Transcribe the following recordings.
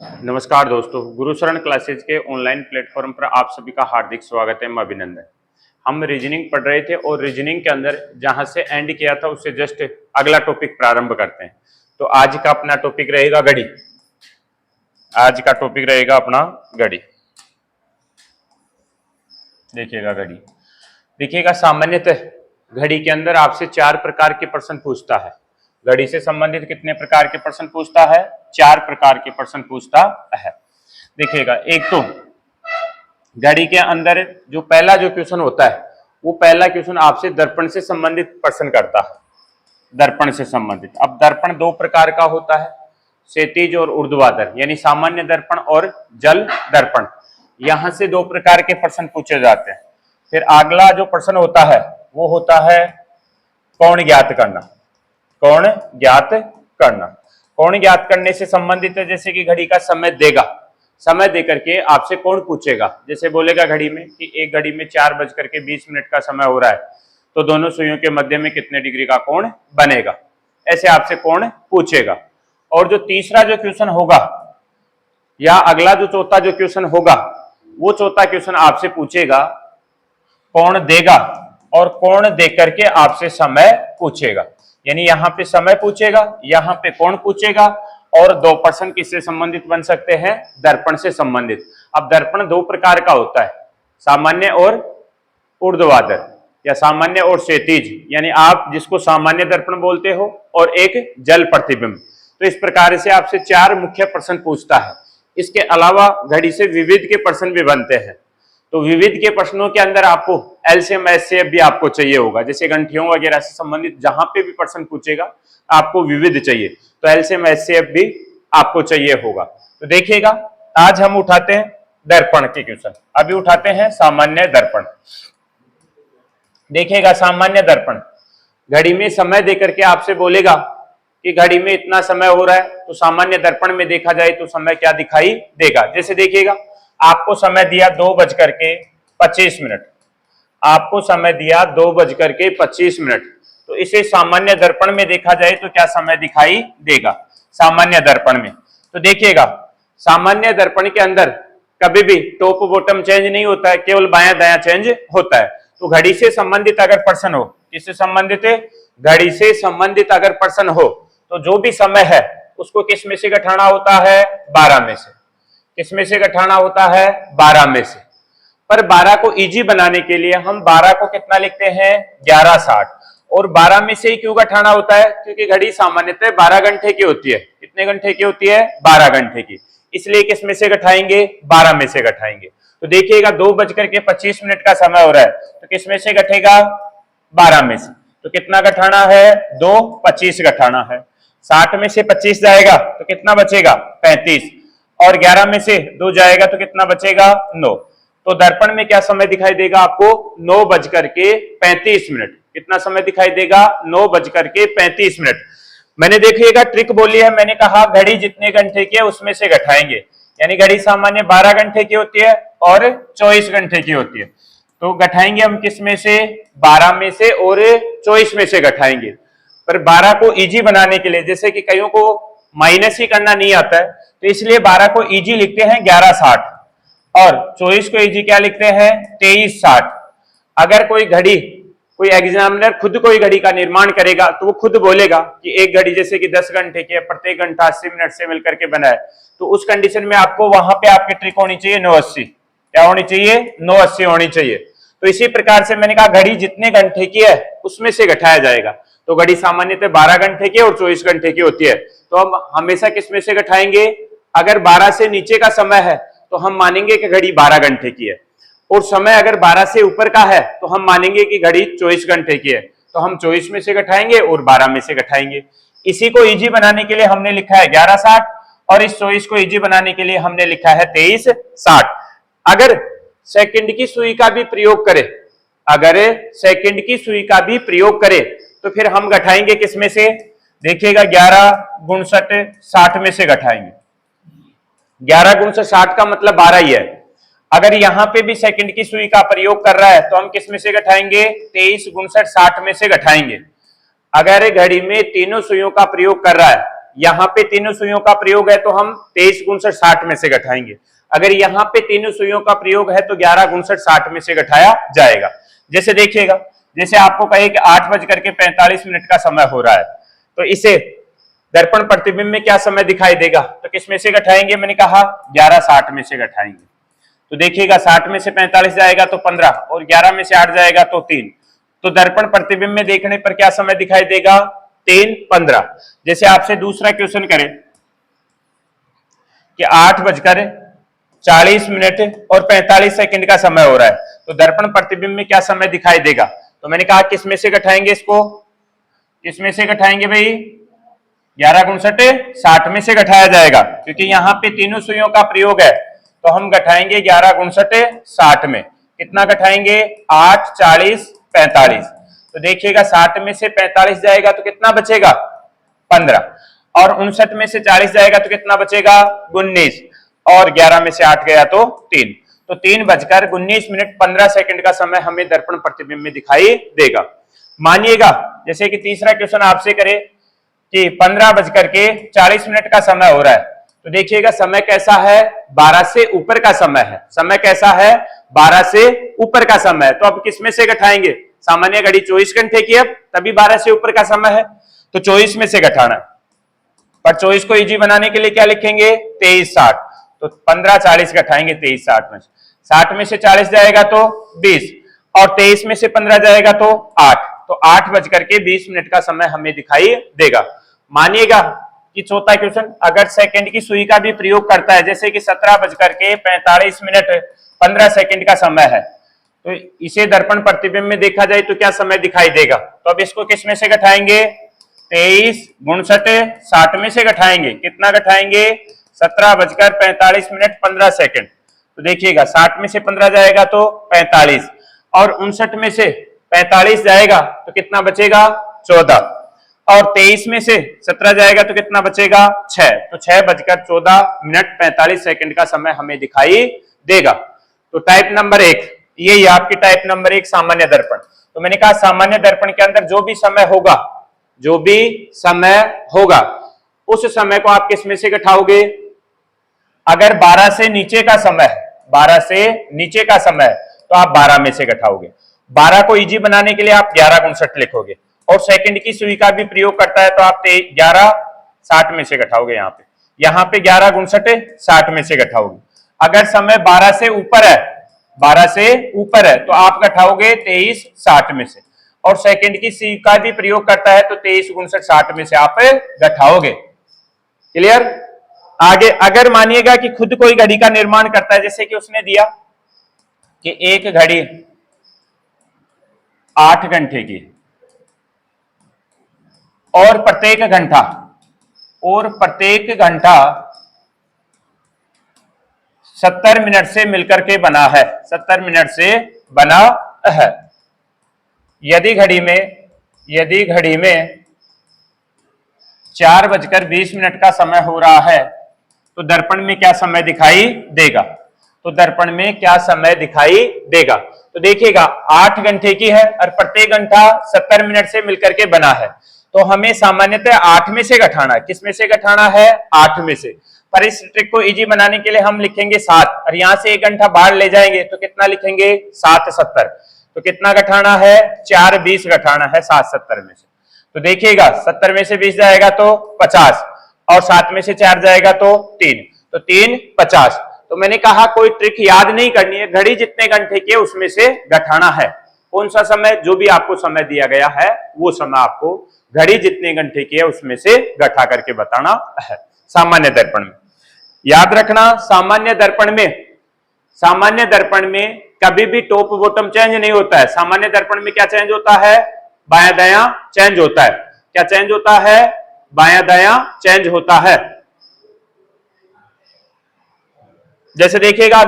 नमस्कार दोस्तों, गुरुशरण क्लासेज के ऑनलाइन प्लेटफॉर्म पर आप सभी का हार्दिक स्वागत है। मैं अभिनंदन। हम रीजनिंग पढ़ रहे थे और रीजनिंग के अंदर जहां से एंड किया था उससे जस्ट अगला टॉपिक प्रारंभ करते हैं। तो आज का अपना टॉपिक रहेगा घड़ी। आज का टॉपिक रहेगा अपना घड़ी। देखिएगा घड़ी, देखिएगा सामान्यतः घड़ी के अंदर आपसे 4 प्रकार के प्रश्न पूछता है। घड़ी से संबंधित कितने प्रकार के प्रश्न पूछता है? 4 प्रकार के प्रश्न पूछता है। देखिएगा, एक तो घड़ी के अंदर जो पहला क्वेश्चन होता है वो पहला क्वेश्चन आपसे दर्पण से संबंधित प्रश्न करता है। दर्पण से संबंधित। अब दर्पण 2 प्रकार का होता है, क्षैतिज और ऊर्ध्वाधर, यानी सामान्य दर्पण और जल दर्पण। यहां से 2 प्रकार के प्रश्न पूछे जाते हैं। फिर अगला जो प्रश्न होता है वो होता है कोण ज्ञात करना। कोण ज्ञात करना, कोण ज्ञात करने से संबंधित है। जैसे कि घड़ी का समय देगा, समय देकर के आपसे कोण पूछेगा। जैसे बोलेगा घड़ी में कि एक घड़ी में 4:20 का समय हो रहा है, तो दोनों सुइयों के मध्य में कितने डिग्री का कोण बनेगा, ऐसे आपसे कोण पूछेगा। और जो तीसरा जो क्वेश्चन होगा या अगला जो चौथा जो क्वेश्चन होगा, वो चौथा क्वेश्चन आपसे पूछेगा कोण देगा और कोण देकर के आपसे समय पूछेगा। यानी यहाँ पे समय पूछेगा, यहाँ पे कोण पूछेगा। और 2 प्रश्न किससे संबंधित बन सकते हैं? दर्पण से संबंधित। अब दर्पण 2 प्रकार का होता है, सामान्य और ऊर्ध्वाधर या सामान्य और क्षैतिज, यानी आप जिसको सामान्य दर्पण बोलते हो, और एक जल प्रतिबिंब। तो इस प्रकार से आपसे 4 मुख्य प्रश्न पूछता है। इसके अलावा घड़ी से विविध के प्रश्न भी बनते हैं। तो विविध के प्रश्नों के अंदर आपको एलसीएम एचसीएफ भी आपको चाहिए होगा। जैसे घंटियों वगैरह से संबंधित जहां पे भी प्रश्न पूछेगा आपको विविध चाहिए, तो एलसीएम एचसीएफ भी आपको चाहिए होगा। तो देखिएगा, आज हम उठाते हैं दर्पण के क्वेश्चन। अभी उठाते हैं सामान्य दर्पण। देखिएगा, सामान्य दर्पण घड़ी में समय देकर के आपसे बोलेगा कि घड़ी में इतना समय हो रहा है, तो सामान्य दर्पण में देखा जाए तो समय क्या दिखाई देगा। जैसे देखिएगा, आपको समय दिया 2:25। आपको समय दिया 2:25, तो इसे सामान्य दर्पण में देखा जाए तो क्या समय दिखाई देगा सामान्य दर्पण में। तो देखिएगा, सामान्य दर्पण के अंदर कभी भी टॉप बॉटम चेंज नहीं होता है, केवल बायां दायां चेंज होता है। तो घड़ी से संबंधित अगर प्रश्न हो, किससे संबंधित है? घड़ी से संबंधित अगर प्रश्न हो, तो जो भी समय है उसको किस में से घटाना होता है? 12 में से। किस में से घटाना होता है? 12 में से। पर 12 को इजी बनाने के लिए हम 12 को कितना लिखते हैं? 11/60। और 12 में से ही क्यों घटाना होता है? क्योंकि घड़ी सामान्यतः 12 घंटे की होती है। कितने घंटे की होती है? 12 घंटे की। इसलिए किस में से घटाएंगे? 12 में से घटाएंगे। तो देखिएगा, 2:25 का समय हो रहा है, तो किस में से घटेगा? 12 में से। तो कितना घटाना है? 2:25 घटाना है। 60 में से 25 जाएगा तो कितना बचेगा? 35। और 11 में से 2 जाएगा तो कितना बचेगा? 9। तो दर्पण में क्या समय दिखाई देगा आपको? 9:35। कितना समय दिखाई देगा? 9:35। मैंने देखिएगा ट्रिक बोली है, मैंने कहा घड़ी जितने घंटे की है उसमें से घटाएंगे। यानी घड़ी सामान्य 12 घंटे की होती है और 24 घंटे की होती है, तो घटाएंगे हम किस में से? 12 में से और 24 में से घटाएंगे। पर 12 को इजी बनाने के लिए, जैसे कि कईयों को माइनस ही करना नहीं आता है, तो इसलिए 12 को इजी लिखते हैं 11/60 और 24 को इजी क्या लिखते हैं? 23/60। अगर कोई एग्जामिनर खुद कोई घड़ी का निर्माण करेगा तो वो खुद बोलेगा कि एक घड़ी जैसे कि 10 घंटे की है, प्रत्येक घंटा 80 मिनट से मिलकर के बना है, तो उस कंडीशन में आपको वहां पे आपकी ट्रिक होनी चाहिए 980। क्या होनी चाहिए? 980 होनी चाहिए। तो इसी प्रकार से मैंने कहा घड़ी जितने घंटे की है उसमें से घटाया जाएगा। तो घड़ी सामान्यतः 12 घंटे की और 24 घंटे की होती है, तो हम हमेशा किस में से घटाएंगे? अगर 12 से नीचे का समय है तो हम मानेंगे कि घड़ी 12 घंटे की है, और समय अगर 12 से ऊपर का है तो हम मानेंगे कि घड़ी 24 घंटे की है। तो हम 24 में से घटाएंगे और 12 में से घटाएंगे। इसी को इजी बनाने के लिए हमने लिखा है 11/60 और इस 24 को इजी बनाने के लिए हमने लिखा है 23/60। अगर सेकंड की सुई का भी प्रयोग करें, अगर सेकंड की सुई का भी प्रयोग करें तो फिर हम घटाएंगे किस में से? देखिएगा, 11×60 में से घटाएंगे। 11×60 का मतलब 12 ही है। अगर यहां पे भी सेकंड की सुई का प्रयोग कर रहा है तो हम किस में से घटाएंगे? 23×60 में से घटाएंगे। अगर घड़ी में तीनों सुइयों का प्रयोग कर रहा है यहाँ पे तीनों सुइयों का प्रयोग है तो हम 23 गुणसठ 60 में से घटाएंगे। अगर यहाँ पे तीनों सुइयों का प्रयोग है तो 11 गुणसठ 60 में से घटाया जाएगा। जैसे देखिएगा, जैसे आपको कहे कि 8:45 का समय हो रहा है, तो इसे दर्पण प्रतिबिंब में क्या समय दिखाई देगा, तो किस में से घटाएंगे, मैंने कहा 11:60 में से घटाएंगे। तो देखिएगा 60 में से 45 जाएगा तो 15 और 11 में से 8 जाएगा तो 3। तो दर्पण प्रतिबिंब में देखने पर क्या समय दिखाई देगा, 3:15। जैसे आपसे दूसरा क्वेश्चन करें कि 8:40 और 45 सेकंड का समय हो रहा है, तो दर्पण प्रतिबिंब में क्या समय दिखाई देगा, तो मैंने कहा किस में से घटाएंगे इसको, किस में से घटाएंगे भाई, 11 गुणसठ 60 में से घटाया जाएगा, क्योंकि यहाँ पे तीनों सुइयों का प्रयोग है तो हम घटाएंगे 11 गुणसठ 60 में। कितना घटाएंगे, 8, 40, 45। तो देखिएगा 60 में से 45 जाएगा तो कितना बचेगा, 15, और 59 में से 40 जाएगा तो कितना बचेगा, 19, और 11 में से 8 गया तो 3। तो 3:19 का समय हमें दर्पण प्रतिबिंब में दिखाई देगा। मानिएगा जैसे कि तीसरा क्वेश्चन आपसे करे कि 15:40 का समय हो रहा है, तो देखिएगा समय कैसा है, 12 से ऊपर का समय है। समय कैसा है, 12 से ऊपर का समय है। तो अब किस में से घटाएंगे, सामान्य घड़ी 24 घंटे की, अब तभी 12 से ऊपर का समय है तो 24 में से घटाना है। पर 24 को इजी बनाने के लिए क्या लिखेंगे, 23:60। तो 15:40 घटाएंगे 23:60 में। 60 में से 40 जाएगा तो 20, और 23 में से 15 जाएगा तो 8। तो 8:20 का समय हमें दिखाई देगा। मानिएगा कि चौथा क्वेश्चन अगर सेकंड की सुई का भी प्रयोग करता है, जैसे कि 17:45 का समय है, तो इसे दर्पण प्रतिबिंब में देखा जाए तो क्या समय दिखाई देगा, तो अब इसको किस में से घटाएंगे, 23 गुणसठ 60 में से घटाएंगे। कितना घटाएंगे, 17:45 15 तो देखिएगा 60 में से 15 जाएगा तो 45, और 59 में से 45 जाएगा तो कितना बचेगा, 14, और 23 में से 17 जाएगा तो कितना बचेगा, 6। तो 6:14 का समय हमें दिखाई देगा। तो टाइप नंबर 1, ये आपकी टाइप नंबर 1 सामान्य दर्पण। तो मैंने कहा सामान्य दर्पण के अंदर जो भी समय होगा, जो भी समय होगा उस समय को आप किस में से घटाओगे, अगर 12 से नीचे का समय है, 12 से नीचे का समय है तो आप 12 में से घटाओगे। 12 को इजी बनाने के लिए आप 11 गुणसठ लिखोगे, और सेकंड की सुई का भी प्रयोग करता है तो आप 11 60 में से घटाओगे। यहाँ पे 11 गुणसठ 60 में से घटाओगे। अगर समय 12 से ऊपर है, 12 से ऊपर है तो आप घटाओगे 23 60 में से, और सेकंड की सुई का भी प्रयोग करता है तो 23 गुणसठ 60 में से आप घटाओगे। क्लियर। आगे अगर मानिएगा कि खुद कोई घड़ी का निर्माण करता है, जैसे कि उसने दिया कि एक घड़ी 8 घंटे की, और प्रत्येक घंटा 70 मिनट से मिलकर के बना है, 70 मिनट से बना है। यदि घड़ी में 4:20 का समय हो रहा है तो दर्पण में क्या समय दिखाई देगा, तो दर्पण में क्या समय दिखाई देगा, तो देखिएगा 8 घंटे की है और प्रत्येक घंटा 70 मिनट से मिलकर के बना है, तो हमें सामान्यतः 8 में से घटाना है। किस में से घटाना है, 8 में से। पर इस ट्रिक को इजी बनाने के लिए हम लिखेंगे 7, और यहां से 1 घंटा बाहर ले जाएंगे तो कितना लिखेंगे, 7 70। तो कितना घटाना है, 4 20 घटाना है 7 70 में से। तो देखिएगा 70 में से 20 जाएगा तो 50, और 7 में से 4 जाएगा तो 3, तो 3 50। तो मैंने कहा कोई ट्रिक याद नहीं करनी है, घड़ी जितने घंटे की है उसमें से घटाना है। कौन सा समय, जो भी आपको समय दिया गया है वो समय आपको घड़ी जितने घंटे की है उसमें से घटा करके बताना है। सामान्य दर्पण में याद रखना, सामान्य दर्पण में कभी भी टॉप बॉटम चेंज नहीं होता है। सामान्य दर्पण में क्या चेंज होता है, बायां दायां चेंज होता है। क्या चेंज होता है, बायां दायां चेंज होता है। जैसे देखिएगा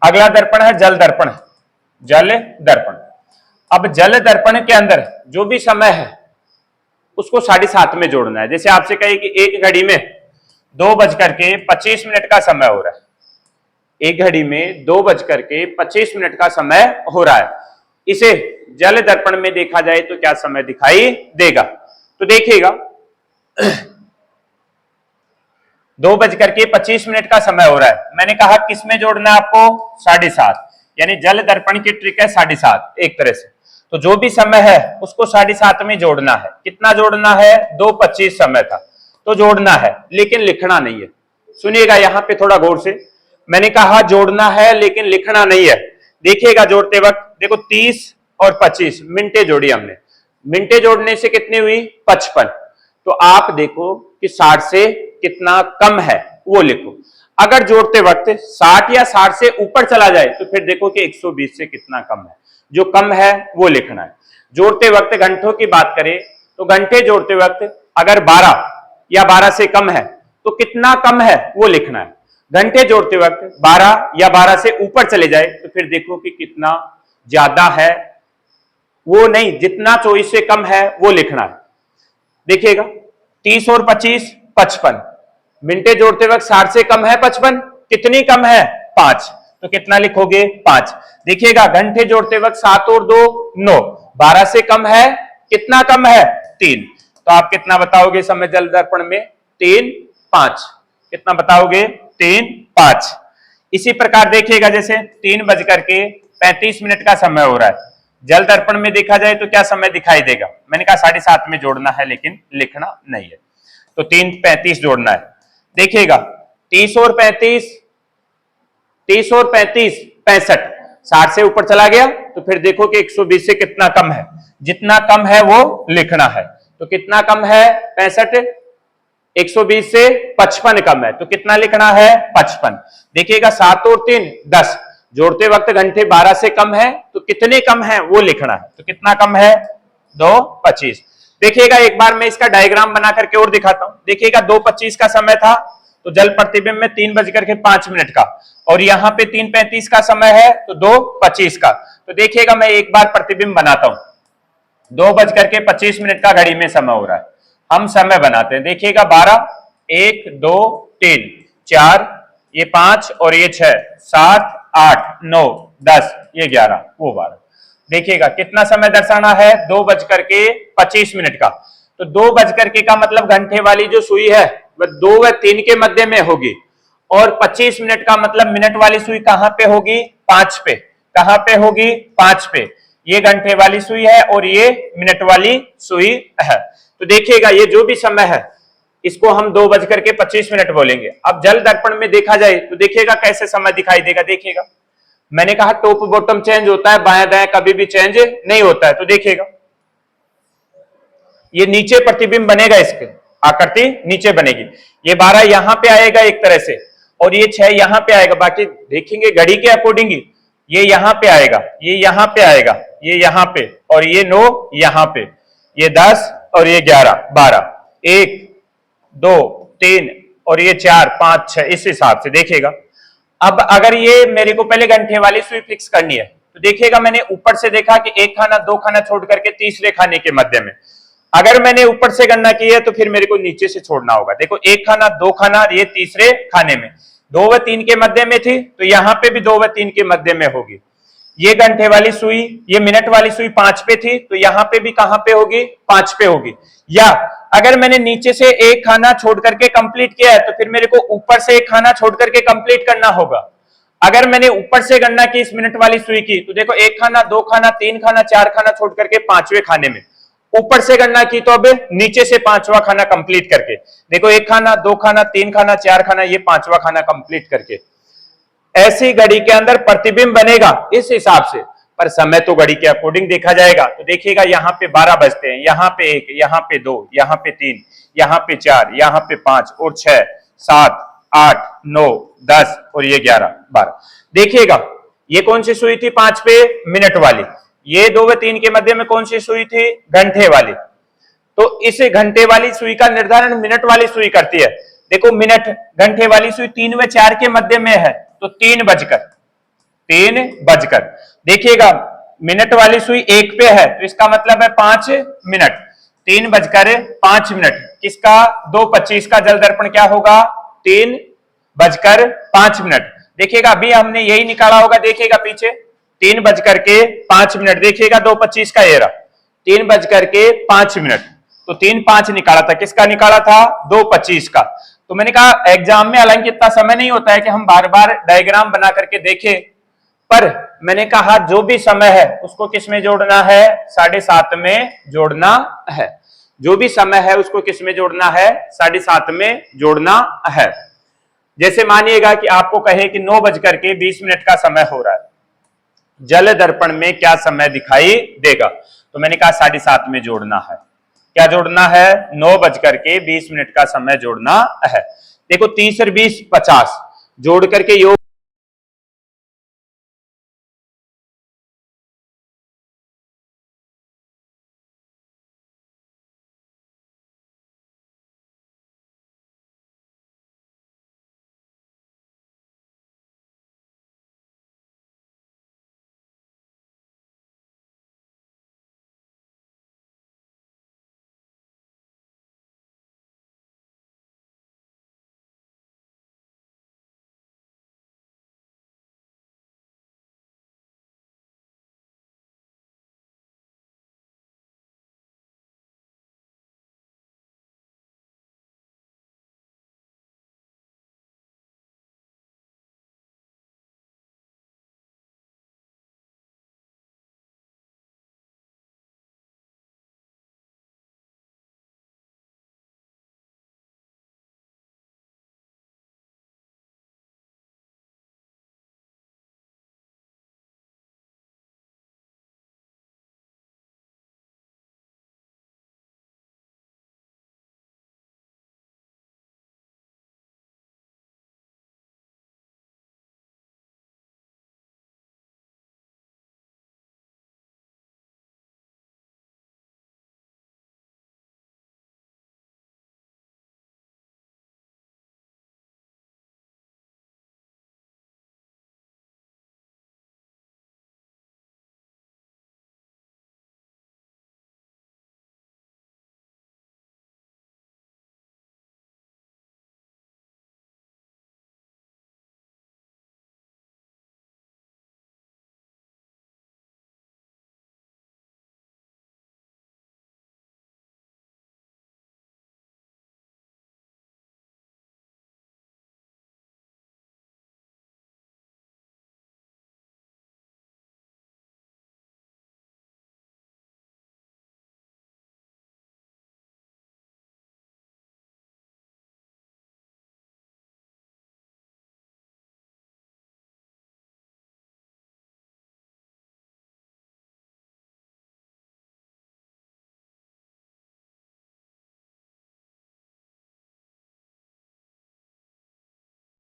अगला दर्पण है जल दर्पण। अब जल दर्पण के अंदर जो भी समय है उसको 7:30 में जोड़ना है। जैसे आपसे कहे कि एक घड़ी में 2:25 का समय हो रहा है, एक घड़ी में 2:25 का समय हो रहा है, इसे जल दर्पण में देखा जाए तो क्या समय दिखाई देगा। तो देखिएगा 2:25 का समय हो रहा है। मैंने कहा किसमें जोड़ना है आपको, 7:30, यानी जल दर्पण की ट्रिक है 7:30 एक तरह से। तो जो भी समय है उसको 7:30 में जोड़ना है। कितना जोड़ना है, 2:25 समय था तो जोड़ना है, लेकिन लिखना नहीं है। सुनिएगा यहां पे थोड़ा गौर से, मैंने कहा जोड़ना है लेकिन लिखना नहीं है। देखिएगा जोड़ते वक्त, देखो 30 और 25 मिनटें जोड़ी हमने, मिनटें जोड़ने से कितनी हुई, 55। तो आप देखो कि 60 से कितना कम है वो लिखो। अगर जोड़ते वक्त 60 या 60 से ऊपर चला जाए तो फिर देखो कि 120 से कितना कम है, जो कम है वो लिखना है। जोड़ते वक्त घंटों की बात करें तो घंटे जोड़ते वक्त अगर 12 या 12 से कम है तो कितना कम है वो लिखना है। घंटे जोड़ते वक्त 12 या 12 से ऊपर चले जाए तो फिर देखो कि कितना ज्यादा है, वो नहीं, जितना 24 से कम है वो लिखना है। देखिएगा 30 और 25 55, मिनटें जोड़ते वक्त 60 से कम है 55, कितनी कम है, 5, तो कितना लिखोगे, 5। देखिएगा घंटे जोड़ते वक्त 7 और 2 9, 12 से कम है, कितना कम है, 3। तो आप कितना बताओगे समय जल दर्पण में, 3 5, कितना बताओगे, 3 5। इसी प्रकार देखिएगा जैसे 3:35 का समय हो रहा है, जल दर्पण में देखा जाए तो क्या समय दिखाई देगा, मैंने कहा 7:30 में जोड़ना है लेकिन लिखना नहीं है, तो 3:35 जोड़ना है। देखिएगा 30 और 35 65, 60 से ऊपर चला गया तो फिर देखो कि 120 से कितना कम है, जितना कम है वो लिखना है। तो कितना कम है, 65, 120 से 55 कम है तो कितना लिखना है, 55। देखिएगा 7 और 3 10, जोड़ते वक्त घंटे 12 से कम है तो कितने कम है वो लिखना है, तो कितना कम है, 2:25। देखिएगा एक बार मैं इसका डायग्राम बना करके और दिखाता हूं। देखिएगा 2:25 का समय था तो जल प्रतिबिंब में 3:05 का, और यहाँ पे 3:35 का समय है तो 2:25 का। तो देखिएगा मैं एक बार प्रतिबिंब बनाता हूं, 2:25 का घड़ी में समय हो रहा है, हम समय बनाते हैं। देखिएगा 12 1 2 3 4, ये 5 और ये 6 7 8 9 10, ये 11 वो 12। देखिएगा कितना समय दर्शाना है, 2:25 का। तो 2 का मतलब घंटे वाली जो सुई है वह 2 व 3 के मध्य में होगी, और 25 मिनट का मतलब मिनट वाली सुई कहां पे होगी, 5 पे। कहां पे होगी, 5 पे। ये घंटे वाली सुई है और ये मिनट वाली सुई है। तो देखिएगा ये जो भी समय है इसको हम 2:25 बोलेंगे। अब जल दर्पण में देखा जाए तो देखिएगा कैसे समय दिखाई देगा। देखिएगा मैंने कहा टॉप बॉटम चेंज होता है, बायां दायां कभी भी चेंज नहीं होता है। तो देखिएगा ये नीचे प्रतिबिंब बनेगा, इसके आकृति नीचे बनेगी। ये 12 यहां पे आएगा एक तरह से, और ये 6 यहां पे आएगा। बाकी देखेंगे घड़ी के अकॉर्डिंग ही ये यहां पे आएगा, ये यहां पे आएगा, ये यहां पे, और ये 9 यहां पे, ये 10 और ये 11 12, 1 2 3 और ये 4 5 6, इस हिसाब से देखिएगा। अब अगर ये मेरे को पहले घंटे वाली सुई फिक्स करनी है तो देखिएगा मैंने ऊपर से देखा कि एक खाना 2 खाना छोड़ करके तीसरे खाने के मध्य में, अगर मैंने ऊपर से गणना की है तो फिर मेरे को नीचे से छोड़ना होगा। देखो 1 खाना 2 खाना, ये तीसरे खाने में, 2 व 3 के मध्य में थी तो यहां पे भी 2 व 3 के मध्य में होगी। ये घंटे वाली सुई, ये मिनट वाली सुई 5 पे थी तो यहां पे भी कहां पे होगी, 5 पे होगी। या अगर मैंने नीचे से एक खाना छोड़ करके कंप्लीट किया है तो फिर मेरे को ऊपर से एक खाना छोड़ करके कंप्लीट करना होगा। अगर मैंने ऊपर से गणना की इस मिनट वाली सुई की तो देखो 1 खाना 2 खाना 3 खाना 4 खाना छोड़ करके 5वें खाने में, ऊपर से गणना की तो अब नीचे से 5वां खाना कंप्लीट करके, देखो 1 खाना 2 खाना 3 खाना 4 खाना, ये 5वां खाना कंप्लीट करके ऐसी घड़ी के अंदर प्रतिबिंब बनेगा इस हिसाब से। पर समय तो घड़ी के अकॉर्डिंग देखा जाएगा। तो देखिएगा यहाँ पे 12 बजते हैं, यहाँ पे 1, यहाँ पे 2, यहाँ पे 3, यहाँ पे 4, यहाँ पे 5 और 6 7 8 9 10 और ये 11 12। देखिएगा ये कौन सी सुई थी, 5 पे, मिनट वाली। ये 2 व 3 के मध्य में कौन सी सुई थी, घंटे वाली। तो इस घंटे वाली सुई का निर्धारण मिनट वाली सुई करती है। देखो मिनट, घंटे वाली सुई 3 व 4 के मध्य में है तो 3 बजकर। देखिएगा मिनट वाली सुई 1 पे है तो इसका मतलब है 5 मिनट, 3:05। किसका, 2:25 का जल दर्पण क्या होगा, 3:05। देखिएगा अभी हमने यही निकाला होगा, देखिएगा पीछे 3:05। देखिएगा 2:25 का ये रहा, 3:05। तो 3 5 निकाला था, किसका निकाला था, 2:25 का। तो मैंने कहा एग्जाम में हालांकि इतना समय नहीं होता है कि हम बार बार डायग्राम बना करके देखें, पर मैंने कहा जो भी समय है उसको किस में जोड़ना है, 7.5 में जोड़ना है। जो भी समय है उसको किस में जोड़ना है, 7.5 में जोड़ना है। जैसे मानिएगा कि आपको कहे कि 9:20 का समय हो रहा है, जल दर्पण में क्या समय दिखाई देगा, तो मैंने कहा 7.5 में जोड़ना है। क्या जोड़ना है, 9:20 का समय जोड़ना है। देखो 30 और 20 50 जोड़ करके योग